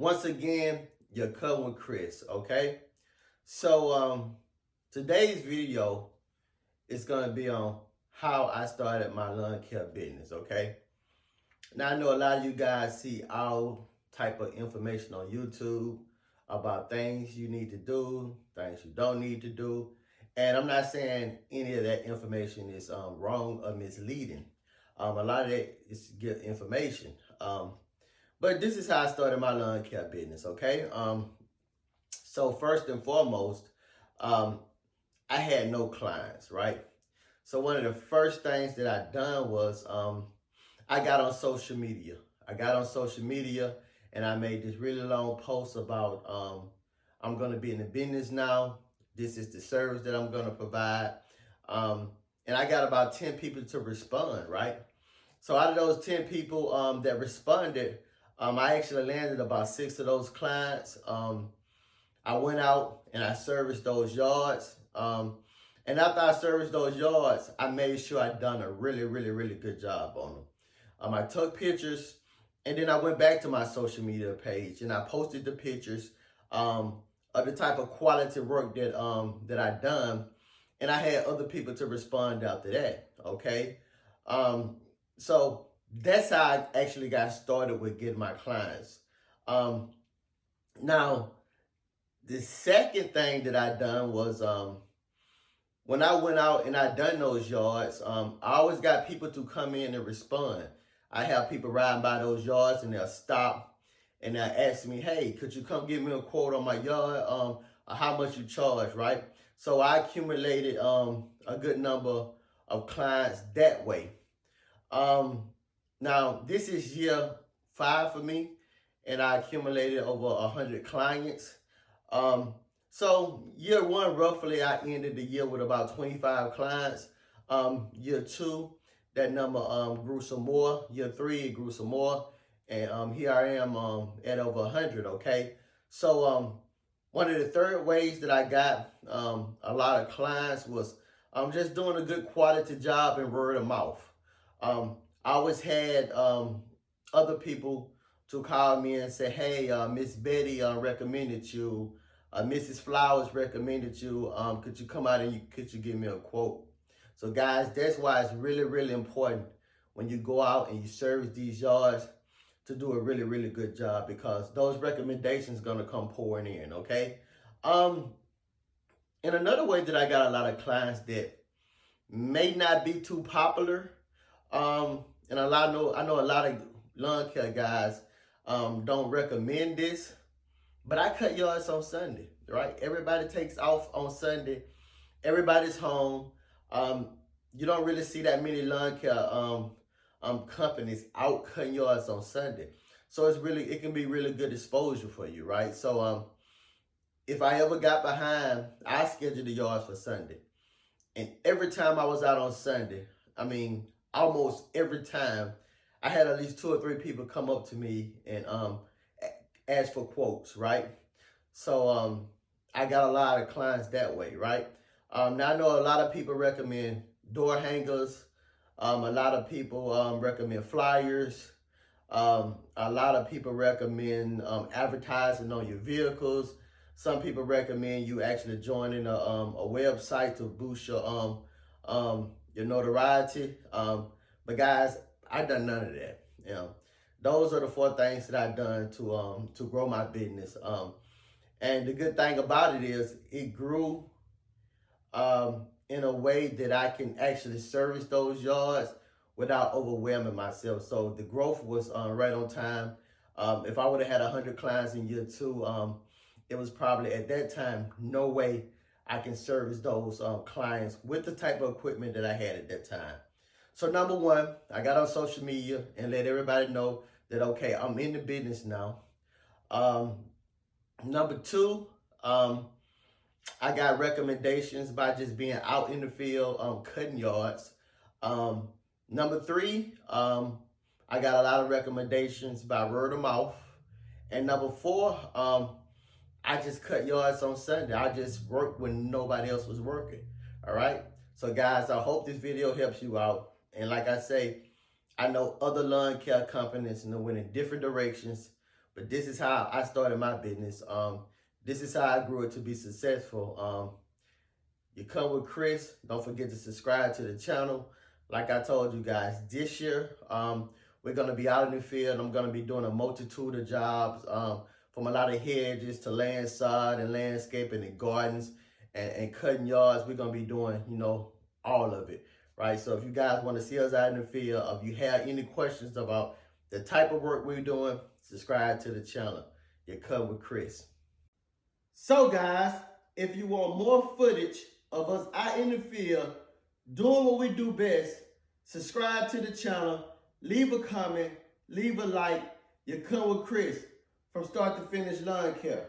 once again, you're cutting with Chris, okay? So today's video is gonna be on how I started my lawn care business, okay? Now I know a lot of you guys see all type of information on YouTube about things you need to do, things you don't need to do. And I'm not saying any of that information is wrong or misleading. A lot of that is good information. But this is how I started my lawn care business, okay? So first and foremost, I had no clients, right? So one of the first things that I done was I got on social media. And I made this really long post about I'm gonna be in the business now. This is the service that I'm gonna provide. And I got about 10 people to respond, right? So out of those 10 people that responded, I actually landed about 6 of those clients. I went out and I serviced those yards. And after I serviced those yards, I made sure I'd done a really good job on them. I took pictures, and then I went back to my social media page and I posted the pictures of the type of quality work that I done, and I had other people to respond after that. Okay, so that's how I actually got started with getting my clients. Now, the second thing that I done was when I went out and I done those yards, I always got people to come in and respond. I have people riding by those yards and they'll stop and they'll ask me, hey, could you come give me a quote on my yard? How much you charge, right? So I accumulated a good number of clients that way. Now, this is year 5 for me, and I accumulated over 100 clients. So year 1, roughly, I ended the year with about 25 clients. Year 2, that number grew some more. Year 3, it grew some more. And here I am at over 100, okay? So one of the third ways that I got a lot of clients was just doing a good quality job and word of mouth. I always had other people to call me and say, hey, Miss Betty recommended you. Mrs. Flowers recommended you. Could you come out and could you give me a quote? So guys, that's why it's really important when you go out and you service these yards to do a really good job, because those recommendations gonna come pouring in, okay? And another way that I got a lot of clients that may not be too popular, and I know a lot of lawn care guys don't recommend this, but I cut yards on Sunday, right? Everybody takes off on Sunday. Everybody's home. You don't really see that many lawn care companies out cutting yards on Sunday. So it can be really good exposure for you, right? So if I ever got behind, I scheduled the yards for Sunday. And every time I was out on Sunday, I mean, almost every time, I had at least 2 or 3 people come up to me and ask for quotes, right? So I got a lot of clients that way, right? Now I know a lot of people recommend door hangers. A lot of people recommend flyers. A lot of people recommend advertising on your vehicles. Some people recommend you actually joining a website to boost your notoriety. But guys, I done none of that. You know, those are the 4 things that I done to grow my business. And the good thing about it is it grew in a way that I can actually service those yards without overwhelming myself. So the growth was right on time. If I would have had 100 clients in year 2, it was probably at that time no way I can service those clients with the type of equipment that I had at that time. So number 1, I got on social media and let everybody know that, okay, I'm in the business now. Number 2, I got recommendations by just being out in the field cutting yards. Number 3, I got a lot of recommendations by word of mouth. And number 4, I just cut yards on Sunday. I just worked when nobody else was working. All right. So guys, I hope this video helps you out. And like I say, I know other lawn care companies went in different directions, but this is how I started my business. This is how I grew it to be successful. You come with Chris. Don't forget to subscribe to the channel. Like I told you guys, this year, we're going to be out in the field. I'm going to be doing a multitude of jobs, from a lot of hedges to land sod and landscaping and gardens and cutting yards. We're going to be doing, all of it, right? So if you guys want to see us out in the field, if you have any questions about the type of work we're doing, subscribe to the channel. You come with Chris. So guys, if you want more footage of us out in the field doing what we do best, subscribe to the channel, leave a comment, leave a like. You come with Chris from start to finish lawn care.